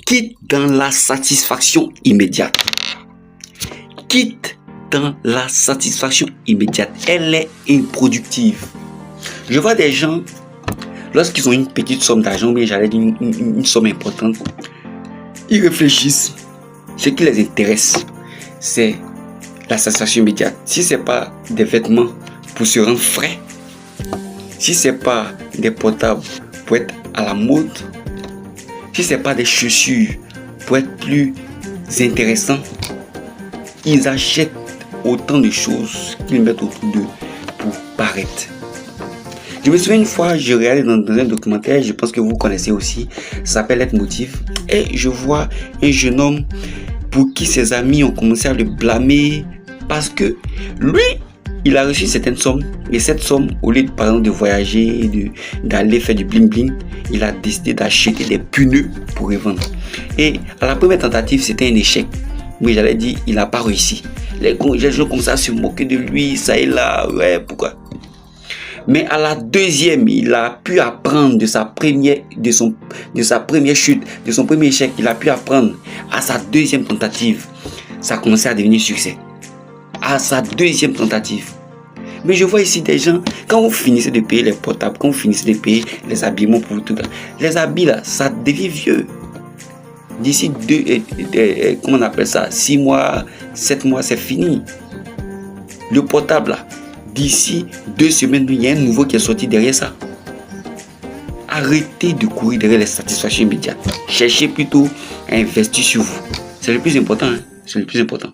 quitte dans la satisfaction immédiate. Quitte dans la satisfaction immédiate. Elle est improductive. Je vois des gens, lorsqu'ils ont une petite somme d'argent, mais j'allais dire une somme importante, ils réfléchissent. Ce qui les intéresse, c'est la satisfaction immédiate. Si ce n'est pas des vêtements pour se rendre frais, si ce n'est pas des portables pour être à la mode, si ce n'est pas des chaussures pour être plus intéressants, ils achètent autant de choses qu'ils mettent autour d'eux pour paraître. Je me souviens une fois, je regardais dans un documentaire, je pense que vous connaissez aussi, ça s'appelle Leitmotiv, et je vois un jeune homme pour qui ses amis ont commencé à le blâmer parce que lui, il a reçu certaines sommes, et cette somme, au lieu par exemple de voyager, d'aller faire du bling bling, il a décidé d'acheter des pneus pour revendre. Et à la première tentative, c'était un échec. Oui, j'allais dire, il n'a pas réussi. Les gens commencent à se moquer de lui, ça et là, ouais, pourquoi? Mais à la deuxième, il a pu apprendre de sa première chute, de son premier échec. Il a pu apprendre à sa deuxième tentative. Ça a commencé à devenir succès. À sa deuxième tentative. Mais je vois ici des gens, quand vous finissez de payer les portables, quand vous finissez de payer les habillements pour tout, les habits là, ça devient vieux. D'ici 6 mois, 7 mois, c'est fini. Le portable là, d'ici 2 semaines, il y a un nouveau qui est sorti derrière ça. Arrêtez de courir derrière les satisfactions immédiates. Cherchez plutôt à investir sur vous. C'est le plus important. C'est le plus important.